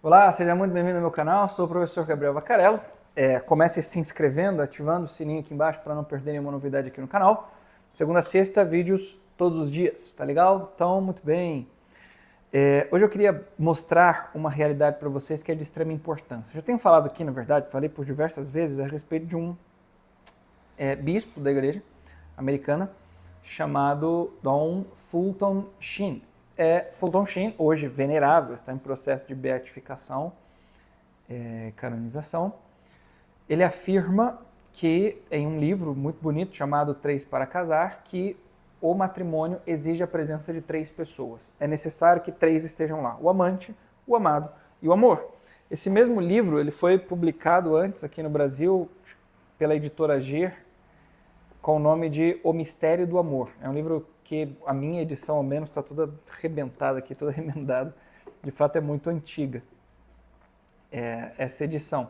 Olá, seja muito bem-vindo ao meu canal, sou o professor Gabriel Vaccarello. Comece se inscrevendo, ativando o sininho aqui embaixo para não perder nenhuma novidade aqui no canal. Segunda a sexta, vídeos todos os dias, tá legal? Então, muito bem. Hoje eu queria mostrar uma realidade para vocês que é de extrema importância. Já tenho falado aqui, na verdade, falei por diversas vezes a respeito de um bispo da igreja americana chamado Don Fulton Sheen. Fulton Sheen, hoje venerável, está em processo de beatificação, canonização. Ele afirma que, em um livro muito bonito chamado Três para Casar, que o matrimônio exige a presença de três pessoas. É necessário que três estejam lá: o amante, o amado e o amor. Esse mesmo livro ele foi publicado antes aqui no Brasil pela editora G, com o nome de O Mistério do Amor. É um livro que a minha edição, ao menos, está toda arrebentada aqui, toda remendada. De fato, é muito antiga essa edição.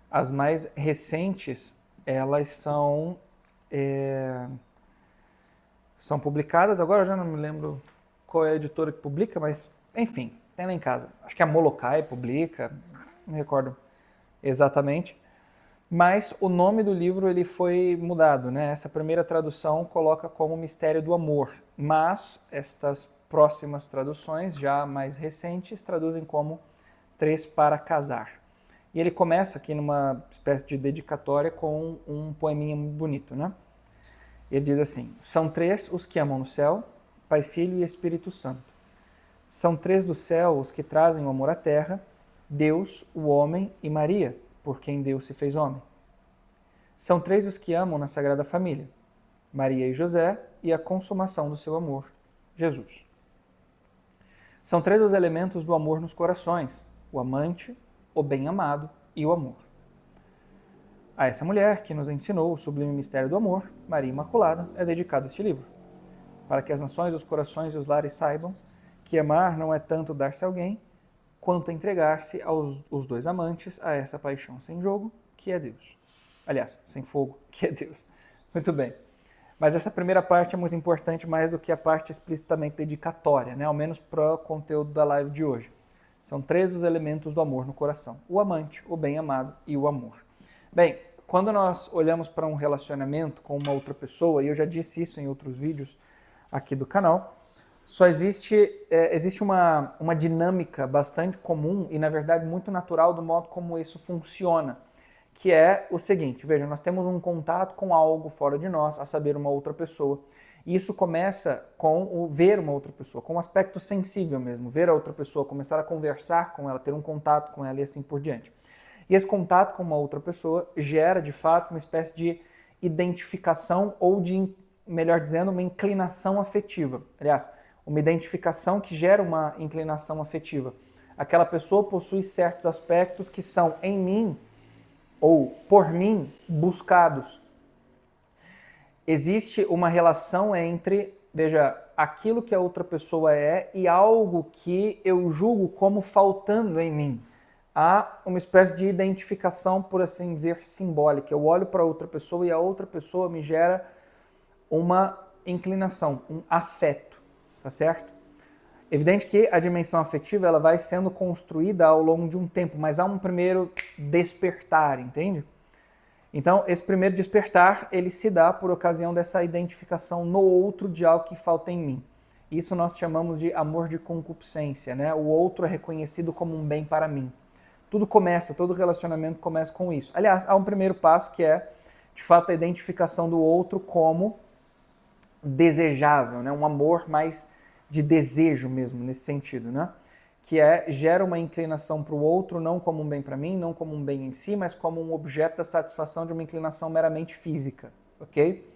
As mais recentes, elas são publicadas, agora eu já não me lembro qual é a editora que publica, mas, enfim, tem lá em casa. Acho que a Molokai publica, não me recordo exatamente. Mas o nome do livro ele foi mudado, né? Essa primeira tradução coloca como Mistério do Amor, mas estas próximas traduções, já mais recentes, traduzem como Três para Casar. E ele começa aqui numa espécie de dedicatória com um poeminha muito bonito, né? Ele diz assim: são três os que amam no céu, Pai, Filho e Espírito Santo. São três do céu os que trazem o amor à terra, Deus, o homem e Maria, por quem Deus se fez homem. São três os que amam na Sagrada Família, Maria e José, e a consumação do seu amor, Jesus. São três os elementos do amor nos corações, o amante, o bem-amado e o amor. A essa mulher que nos ensinou o sublime mistério do amor, Maria Imaculada, é dedicado este livro, para que as nações, os corações e os lares saibam que amar não é tanto dar-se a alguém, quanto entregar-se aos os dois amantes a essa paixão sem jogo, que é Deus. Aliás, sem fogo, que é Deus. Muito bem. Mas essa primeira parte é muito importante, mais do que a parte explicitamente dedicatória, né? Ao menos para o conteúdo da live de hoje. São três os elementos do amor no coração: o amante, o bem-amado e o amor. Bem, quando nós olhamos para um relacionamento com uma outra pessoa, e eu já disse isso em outros vídeos aqui do canal, só existe uma dinâmica bastante comum e, na verdade, muito natural do modo como isso funciona, que é o seguinte: veja, nós temos um contato com algo fora de nós, a saber, uma outra pessoa, e isso começa com o ver uma outra pessoa, com um aspecto sensível mesmo, ver a outra pessoa, começar a conversar com ela, ter um contato com ela e assim por diante. E esse contato com uma outra pessoa gera, de fato, uma espécie de identificação ou de, melhor dizendo, uma inclinação afetiva. Aliás, uma identificação que gera uma inclinação afetiva. Aquela pessoa possui certos aspectos que são em mim ou por mim buscados. Existe uma relação entre, veja, aquilo que a outra pessoa é e algo que eu julgo como faltando em mim. Há uma espécie de identificação, por assim dizer, simbólica. Eu olho para outra pessoa e a outra pessoa me gera uma inclinação, um afeto, tá certo? Evidente que a dimensão afetiva ela vai sendo construída ao longo de um tempo, mas há um primeiro despertar, entende? Então, esse primeiro despertar, ele se dá por ocasião dessa identificação no outro de algo que falta em mim. Isso nós chamamos de amor de concupiscência, né? O outro é reconhecido como um bem para mim. Todo relacionamento começa com isso. Aliás, há um primeiro passo que é, de fato, a identificação do outro como desejável, né? Um amor mais de desejo mesmo, nesse sentido, né? Que gera uma inclinação para o outro, não como um bem para mim, não como um bem em si, mas como um objeto da satisfação de uma inclinação meramente física, ok?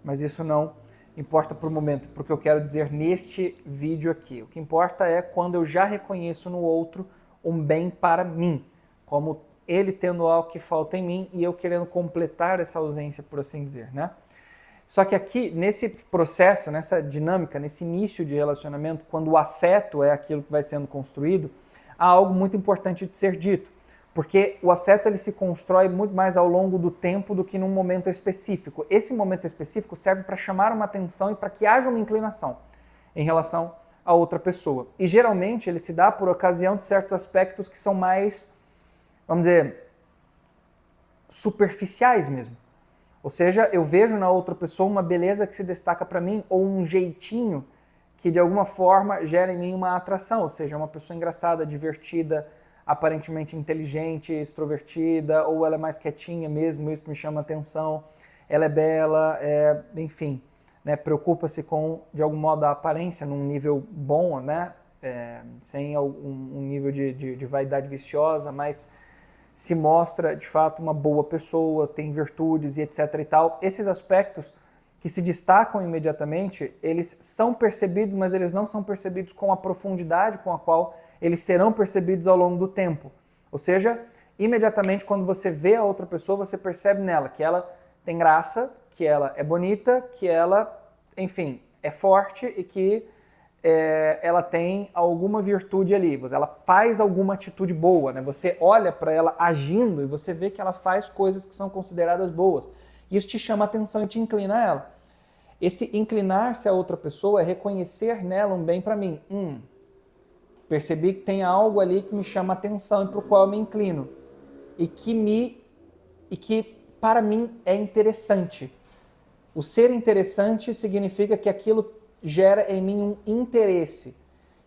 Mas isso não importa por o momento, porque eu quero dizer neste vídeo aqui. O que importa é quando eu já reconheço no outro um bem para mim, como ele tendo algo que falta em mim e eu querendo completar essa ausência, por assim dizer, né? Só que aqui, nesse processo, nessa dinâmica, nesse início de relacionamento, quando o afeto é aquilo que vai sendo construído, há algo muito importante de ser dito, porque o afeto ele se constrói muito mais ao longo do tempo do que num momento específico. Esse momento específico serve para chamar uma atenção e para que haja uma inclinação em relação a outra pessoa. E geralmente ele se dá por ocasião de certos aspectos que são mais, vamos dizer, superficiais mesmo. Ou seja, eu vejo na outra pessoa uma beleza que se destaca para mim ou um jeitinho que de alguma forma gera em mim uma atração, ou seja, uma pessoa engraçada, divertida, aparentemente inteligente, extrovertida, ou ela é mais quietinha mesmo, isso me chama atenção, ela é bela, enfim, né, preocupa-se com, de algum modo, a aparência num nível bom, né, sem um nível de vaidade viciosa, mas se mostra, de fato, uma boa pessoa, tem virtudes e etc e tal. Esses aspectos que se destacam imediatamente, eles são percebidos, mas eles não são percebidos com a profundidade com a qual eles serão percebidos ao longo do tempo. Ou seja, imediatamente quando você vê a outra pessoa, você percebe nela que ela tem graça, que ela é bonita, que ela, enfim, é forte e que ela tem alguma virtude ali, ela faz alguma atitude boa, né? Você olha para ela agindo e você vê que ela faz coisas que são consideradas boas. Isso te chama a atenção e te inclina a ela. Esse inclinar-se a outra pessoa é reconhecer nela um bem para mim. Percebi que tem algo ali que me chama a atenção e para o qual eu me inclino. E que para mim é interessante. O ser interessante significa que aquilo gera em mim um interesse.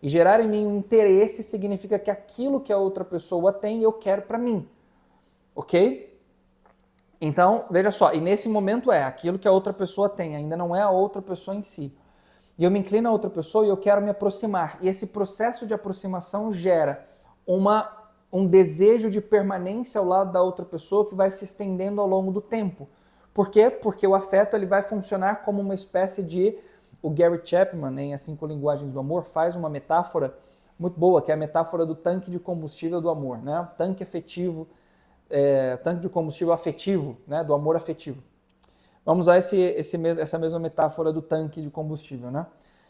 E gerar em mim um interesse significa que aquilo que a outra pessoa tem, eu quero para mim. Ok? Então, veja só, e nesse momento aquilo que a outra pessoa tem, ainda não é a outra pessoa em si. E eu me inclino a outra pessoa e eu quero me aproximar. E esse processo de aproximação gera um desejo de permanência ao lado da outra pessoa que vai se estendendo ao longo do tempo. Por quê? Porque o afeto ele vai funcionar como uma espécie de... O Gary Chapman, em As 5 Linguagens do Amor, faz uma metáfora muito boa, que é a metáfora do tanque de combustível do amor, né? Tanque afetivo, tanque de combustível afetivo, né? Do amor afetivo. Vamos usar essa mesma metáfora do tanque de combustível, né?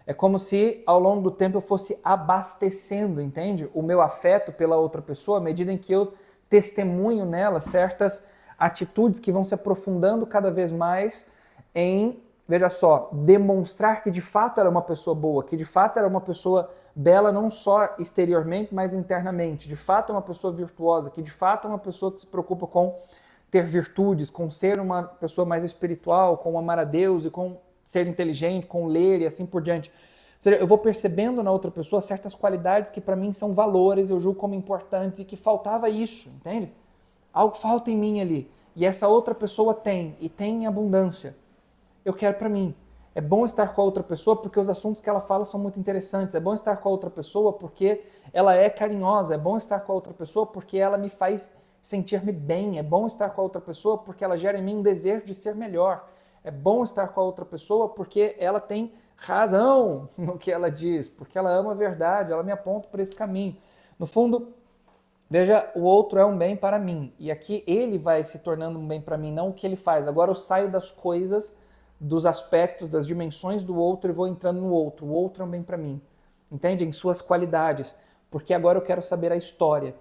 É como se ao longo do tempo eu fosse abastecendo, entende? O meu afeto pela outra pessoa, à medida em que eu testemunho nela certas atitudes que vão se aprofundando cada vez mais em, veja só, demonstrar que de fato era uma pessoa boa, que de fato era uma pessoa bela não só exteriormente, mas internamente. De fato é uma pessoa virtuosa, que de fato é uma pessoa que se preocupa com ter virtudes, com ser uma pessoa mais espiritual, com amar a Deus e com ser inteligente, com ler e assim por diante. Ou seja, eu vou percebendo na outra pessoa certas qualidades que para mim são valores, eu julgo como importantes e que faltava isso, entende? Algo falta em mim ali. E essa outra pessoa tem, e tem em abundância. Eu quero para mim. É bom estar com a outra pessoa porque os assuntos que ela fala são muito interessantes. É bom estar com a outra pessoa porque ela é carinhosa. É bom estar com a outra pessoa porque ela me faz sentir-me bem. É bom estar com a outra pessoa porque ela gera em mim um desejo de ser melhor. É bom estar com a outra pessoa porque ela tem razão no que ela diz, porque ela ama a verdade, ela me aponta para esse caminho. No fundo, veja, o outro é um bem para mim. E aqui ele vai se tornando um bem para mim, não o que ele faz. Agora eu saio das coisas, dos aspectos, das dimensões do outro e vou entrando no outro. O outro é um bem para mim. Entende? Em suas qualidades. Porque agora eu quero saber a história.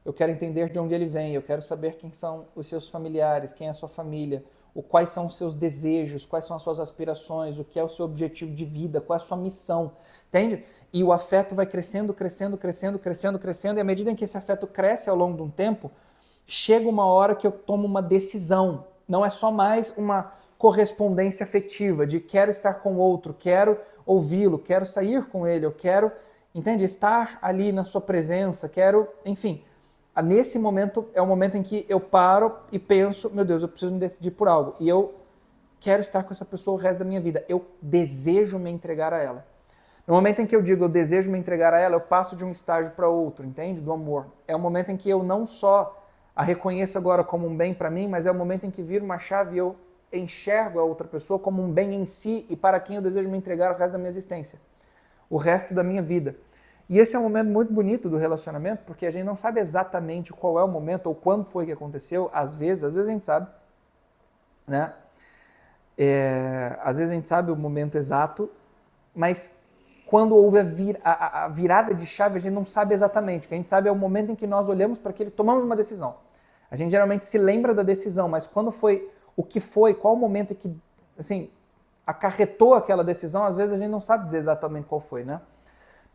Eu quero entender de onde ele vem. Eu quero saber quem são os seus familiares, quem é a sua família, quais são os seus desejos, quais são as suas aspirações, o que é o seu objetivo de vida, qual é a sua missão. Entende? E o afeto vai crescendo, crescendo, crescendo, crescendo, crescendo. E à medida em que esse afeto cresce ao longo de um tempo, chega uma hora que eu tomo uma decisão. Não é só mais uma correspondência afetiva, de quero estar com o outro, quero ouvi-lo, quero sair com ele, eu quero, entende? Estar ali na sua presença, quero, enfim. Nesse momento é o momento em que eu paro e penso, meu Deus, eu preciso me decidir por algo. E eu quero estar com essa pessoa o resto da minha vida. Eu desejo me entregar a ela. No momento em que eu digo eu desejo me entregar a ela, eu passo de um estágio para outro, entende? Do amor. É o momento em que eu não só a reconheço agora como um bem para mim, mas é o momento em que viro uma chave e eu enxergo a outra pessoa como um bem em si e para quem eu desejo me entregar o resto da minha existência, o resto da minha vida. E esse é um momento muito bonito do relacionamento, porque a gente não sabe exatamente qual é o momento ou quando foi que aconteceu. Às vezes a gente sabe, né? Às vezes a gente sabe o momento exato, mas quando houve a virada de chave, a gente não sabe exatamente. O que a gente sabe é o momento em que nós olhamos para aquilo e tomamos uma decisão. A gente geralmente se lembra da decisão, mas quando foi, o que foi, qual o momento em que, assim, acarretou aquela decisão, às vezes a gente não sabe dizer exatamente qual foi, né?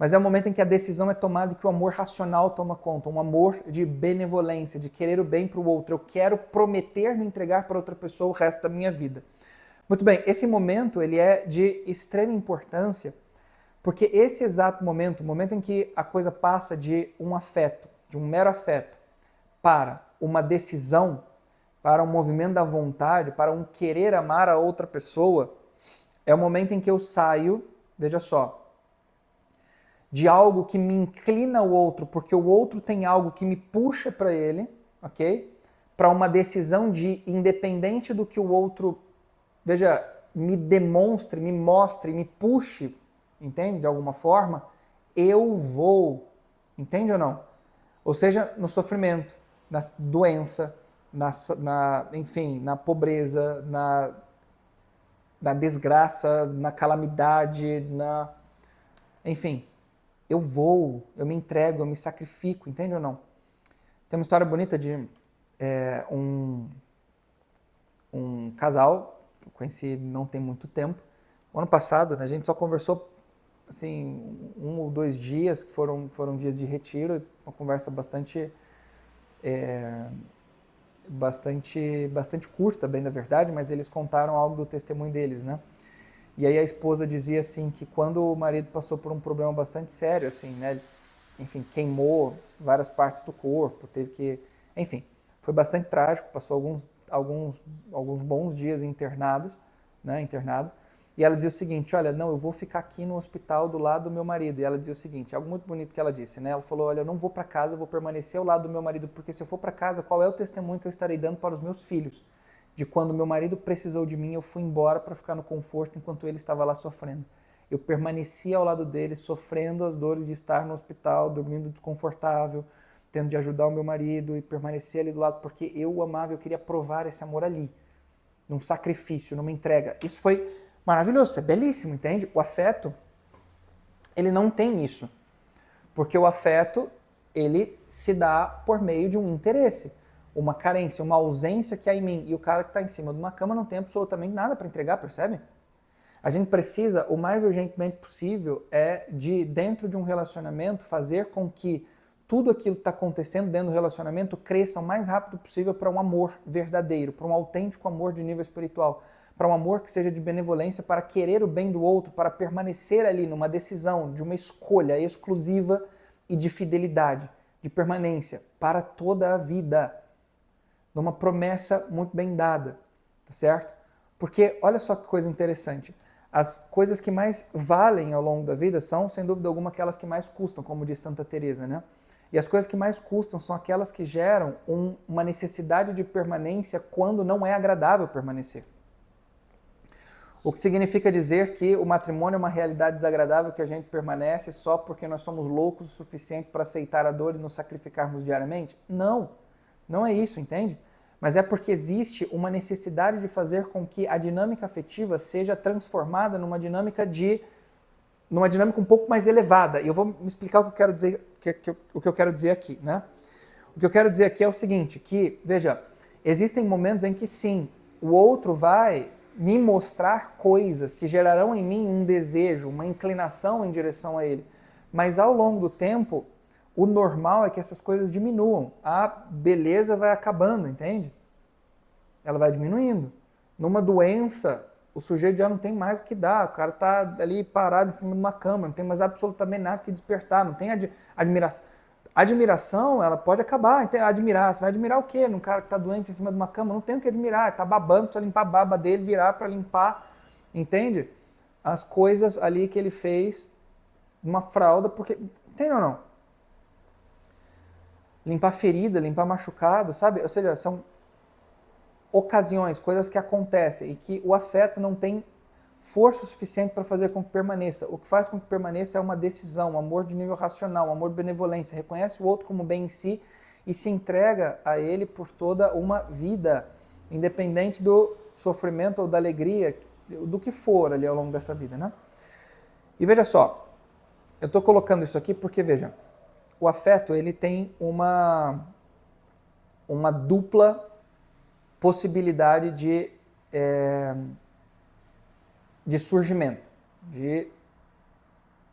mas é o momento em que a decisão é tomada e que o amor racional toma conta, um amor de benevolência, de querer o bem para o outro. Eu quero prometer me entregar para outra pessoa o resto da minha vida. Muito bem, esse momento ele é de extrema importância, porque esse exato momento, o momento em que a coisa passa de um afeto, de um mero afeto, para uma decisão, para um movimento da vontade, para um querer amar a outra pessoa, é o momento em que eu saio, veja só, de algo que me inclina ao outro, porque o outro tem algo que me puxa para ele, ok? Para uma decisão de, independente do que o outro, veja, me demonstre, me mostre, me puxe, entende? De alguma forma, eu vou, entende ou não? Ou seja, no sofrimento, na doença, enfim, na pobreza, na desgraça, na calamidade, enfim, eu vou, eu me entrego, eu me sacrifico, entende ou não? Tem uma história bonita de um casal que eu conheci não tem muito tempo. O ano passado, né, a gente só conversou assim 1 ou 2 dias, que foram dias de retiro, uma conversa bastante curta, bem da verdade, mas eles contaram algo do testemunho deles, né? E aí a esposa dizia assim que quando o marido passou por um problema bastante sério, assim, né? Enfim, queimou várias partes do corpo, teve que, enfim, foi bastante trágico, passou alguns bons dias internado. E ela dizia o seguinte: olha, não, eu vou ficar aqui no hospital do lado do meu marido. E ela dizia o seguinte, algo muito bonito que ela disse, né? Ela falou: olha, eu não vou para casa, eu vou permanecer ao lado do meu marido, porque se eu for para casa, qual é o testemunho que eu estarei dando para os meus filhos? De quando meu marido precisou de mim, eu fui embora para ficar no conforto enquanto ele estava lá sofrendo. Eu permaneci ao lado dele, sofrendo as dores de estar no hospital, dormindo desconfortável, tendo de ajudar o meu marido e permanecer ali do lado, porque eu o amava, eu queria provar esse amor ali, num sacrifício, numa entrega. Isso foi maravilhoso, é belíssimo, entende? O afeto, ele não tem isso, porque o afeto, ele se dá por meio de um interesse, uma carência, uma ausência que há em mim, e o cara que está em cima de uma cama não tem absolutamente nada para entregar, percebe? A gente precisa, o mais urgentemente possível, dentro de um relacionamento, fazer com que tudo aquilo que está acontecendo dentro do relacionamento cresça o mais rápido possível para um amor verdadeiro, para um autêntico amor de nível espiritual, para um amor que seja de benevolência, para querer o bem do outro, para permanecer ali numa decisão, de uma escolha exclusiva e de fidelidade, de permanência, para toda a vida, numa promessa muito bem dada, tá certo? Porque olha só que coisa interessante, as coisas que mais valem ao longo da vida são, sem dúvida alguma, aquelas que mais custam, como diz Santa Teresa, né? E as coisas que mais custam são aquelas que geram uma necessidade de permanência quando não é agradável permanecer. O que significa dizer que o matrimônio é uma realidade desagradável que a gente permanece só porque nós somos loucos o suficiente para aceitar a dor e nos sacrificarmos diariamente? Não, não é isso, entende? Mas é porque existe uma necessidade de fazer com que a dinâmica afetiva seja transformada numa dinâmica um pouco mais elevada. E eu vou me explicar o que eu quero dizer, o que eu quero dizer aqui, né? O que eu quero dizer aqui é o seguinte, que, veja, existem momentos em que sim, o outro vai me mostrar coisas que gerarão em mim um desejo, uma inclinação em direção a ele. Mas ao longo do tempo, o normal é que essas coisas diminuam. A beleza vai acabando, entende? Ela vai diminuindo. Numa doença, o sujeito já não tem mais o que dar. O cara está ali parado em cima de uma cama, não tem mais absolutamente nada que despertar, não tem admiração. Admiração, ela pode acabar. Admirar, você vai admirar o quê? Num cara que está doente em cima de uma cama, não tem o que admirar. Está babando, precisa limpar a baba dele, virar para limpar, entende? As coisas ali que ele fez numa fralda, porque... Entende ou não? Limpar ferida, limpar machucado, sabe? Ou seja, são ocasiões, coisas que acontecem e que o afeto não tem força suficiente para fazer com que permaneça. O que faz com que permaneça é uma decisão, um amor de nível racional, um amor de benevolência, reconhece o outro como bem em si e se entrega a ele por toda uma vida, independente do sofrimento ou da alegria, do que for ali ao longo dessa vida, né? E veja só, eu estou colocando isso aqui porque, veja, o afeto ele tem uma dupla possibilidade de surgimento, de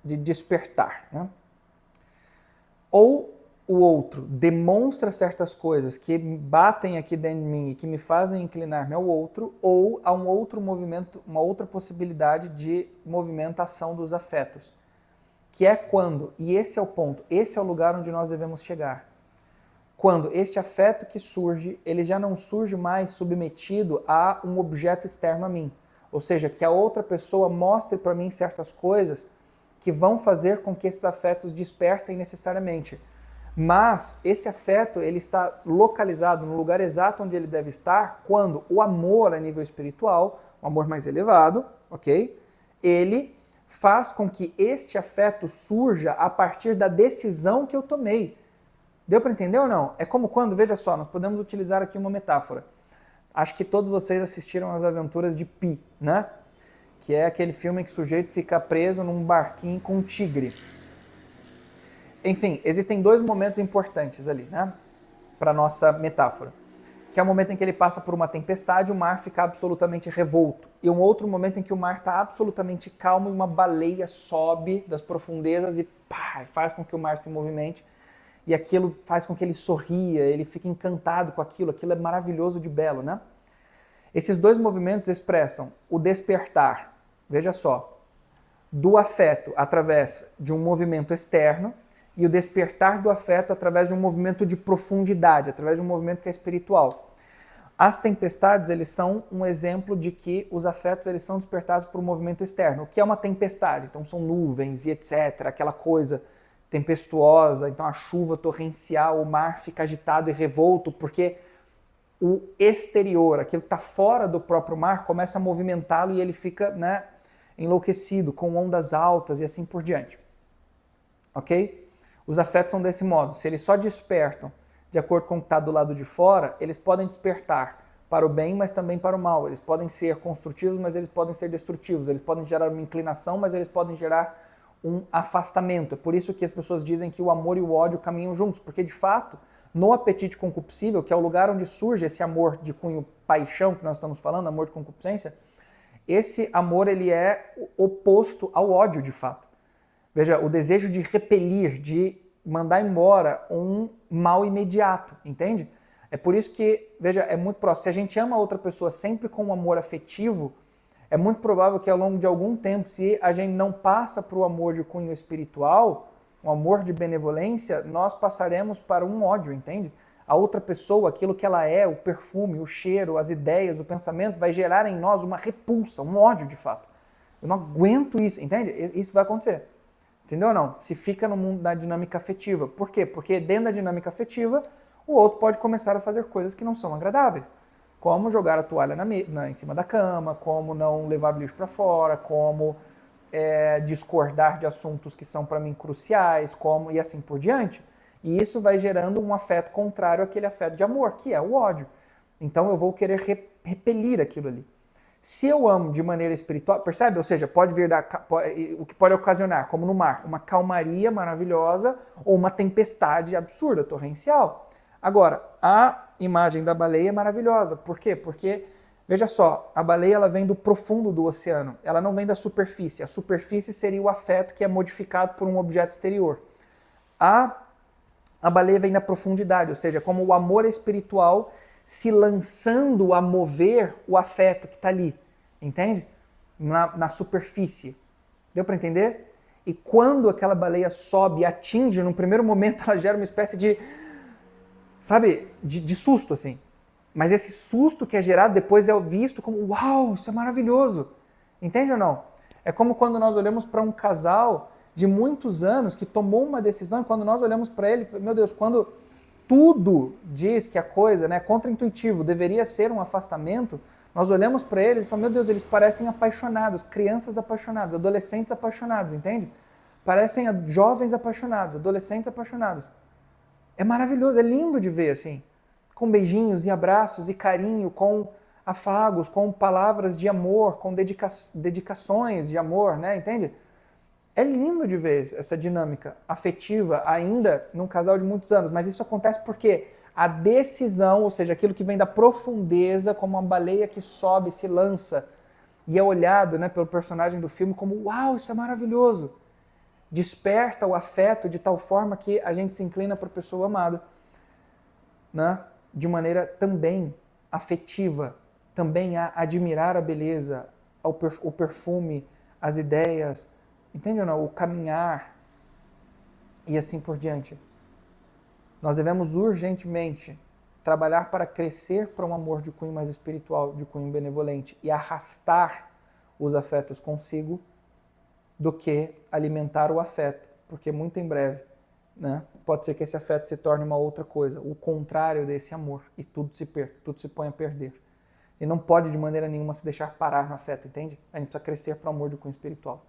de despertar, né? Ou o outro demonstra certas coisas que batem aqui dentro de mim e que me fazem inclinar-me ao outro, ou há um outro movimento, uma outra possibilidade de movimentação dos afetos, que é quando, e esse é o ponto, esse é o lugar onde nós devemos chegar, quando este afeto que surge, ele já não surge mais submetido a um objeto externo a mim, ou seja, que a outra pessoa mostre para mim certas coisas que vão fazer com que esses afetos despertem necessariamente. Mas esse afeto ele está localizado no lugar exato onde ele deve estar quando o amor a nível espiritual, o amor mais elevado, ok? Ele faz com que este afeto surja a partir da decisão que eu tomei. Deu para entender ou não? É como quando, veja só, nós podemos utilizar aqui uma metáfora. Acho que todos vocês assistiram às aventuras de Pi, né? Que é aquele filme em que o sujeito fica preso num barquinho com um tigre. Enfim, existem dois momentos importantes ali, né? Para nossa metáfora. Que é o momento em que ele passa por uma tempestade e o mar fica absolutamente revolto. E um outro momento em que o mar está absolutamente calmo e uma baleia sobe das profundezas e pá, faz com que o mar se movimente. E aquilo faz com que ele sorria, ele fica encantado com aquilo. Aquilo é maravilhoso de belo, né? Esses dois movimentos expressam o despertar, veja só, do afeto através de um movimento externo e o despertar do afeto através de um movimento de profundidade, através de um movimento que é espiritual. As tempestades, eles são um exemplo de que os afetos eles são despertados por um movimento externo. O que é uma tempestade? Então são nuvens e etc., aquela coisa tempestuosa, então a chuva torrencial, o mar fica agitado e revolto, porque o exterior, aquilo que está fora do próprio mar, começa a movimentá-lo e ele fica, né, enlouquecido, com ondas altas e assim por diante. Ok? Os afetos são desse modo. Se eles só despertam de acordo com o que está do lado de fora, eles podem despertar para o bem, mas também para o mal. Eles podem ser construtivos, mas eles podem ser destrutivos. Eles podem gerar uma inclinação, mas eles podem gerar um afastamento. É por isso que as pessoas dizem que o amor e o ódio caminham juntos, porque de fato, no apetite concupiscível, que é o lugar onde surge esse amor de cunho paixão que nós estamos falando, amor de concupiscência, esse amor ele é oposto ao ódio de fato. Veja, o desejo de repelir, de mandar embora um mal imediato, entende? É por isso que, veja, é muito próximo. Se a gente ama outra pessoa sempre com um amor afetivo, é muito provável que ao longo de algum tempo, se a gente não passa para o amor de cunho espiritual, um amor de benevolência, nós passaremos para um ódio, entende? A outra pessoa, aquilo que ela é, o perfume, o cheiro, as ideias, o pensamento, vai gerar em nós uma repulsa, um ódio de fato. Eu não aguento isso, entende? Isso vai acontecer. Entendeu ou não? Se fica no mundo da dinâmica afetiva. Por quê? Porque dentro da dinâmica afetiva, o outro pode começar a fazer coisas que não são agradáveis. Como jogar a toalha em cima da cama, como não levar o lixo para fora, como discordar de assuntos que são para mim cruciais, como e assim por diante. E isso vai gerando um afeto contrário àquele afeto de amor, que é o ódio. Então eu vou querer repelir aquilo ali. Se eu amo de maneira espiritual, percebe? Ou seja, pode vir o que pode ocasionar, como no mar, uma calmaria maravilhosa ou uma tempestade absurda, torrencial. Agora, a imagem da baleia é maravilhosa. Por quê? Porque, veja só, a baleia ela vem do profundo do oceano, ela não vem da superfície. A superfície seria o afeto que é modificado por um objeto exterior. A baleia vem da profundidade, ou seja, como o amor espiritual se lançando a mover o afeto que está ali, entende? Na superfície. Deu para entender? E quando aquela baleia sobe e atinge, no primeiro momento ela gera uma espécie de, sabe, de susto assim. Mas esse susto que é gerado depois é visto como, uau, isso é maravilhoso. Entende ou não? É como quando nós olhamos para um casal de muitos anos que tomou uma decisão e quando nós olhamos para ele, meu Deus, quando tudo diz que a coisa, né, contra-intuitivo, deveria ser um afastamento, nós olhamos para eles e falamos, meu Deus, eles parecem apaixonados, crianças apaixonadas, adolescentes apaixonados, entende? Parecem jovens apaixonados, adolescentes apaixonados. É maravilhoso, é lindo de ver assim, com beijinhos e abraços e carinho, com afagos, com palavras de amor, com dedicações de amor, né, entende? É lindo de ver essa dinâmica afetiva ainda num casal de muitos anos, mas isso acontece porque a decisão, ou seja, aquilo que vem da profundeza, como uma baleia que sobe, se lança, e é olhado, né, pelo personagem do filme como, uau, isso é maravilhoso. desperta o afeto de tal forma que a gente se inclina para a pessoa amada, né? De maneira também afetiva, também a admirar a beleza, o perfume, as ideias, entende ou não? O caminhar e assim por diante. Nós devemos urgentemente trabalhar para crescer para um amor de cunho mais espiritual, de cunho benevolente e arrastar os afetos consigo do que alimentar o afeto, porque muito em breve, né, pode ser que esse afeto se torne uma outra coisa, o contrário desse amor, e tudo se perca, tudo se põe a perder. E não pode de maneira nenhuma se deixar parar no afeto, entende? A gente precisa crescer para o amor de cunho espiritual.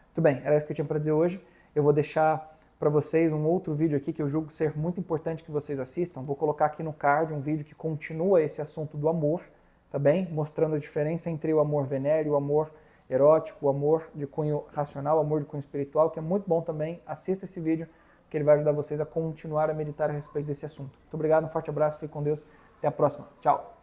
Muito bem, era isso que eu tinha para dizer hoje. Eu vou deixar para vocês um outro vídeo aqui que eu julgo ser muito importante que vocês assistam. Vou colocar aqui no card um vídeo que continua esse assunto do amor, tá bem? Mostrando a diferença entre o amor venéreo, o amor erótico, o amor de cunho racional, o amor de cunho espiritual, que é muito bom também. Assista esse vídeo, que ele vai ajudar vocês a continuar a meditar a respeito desse assunto. Muito obrigado, um forte abraço, fique com Deus, até a próxima. Tchau!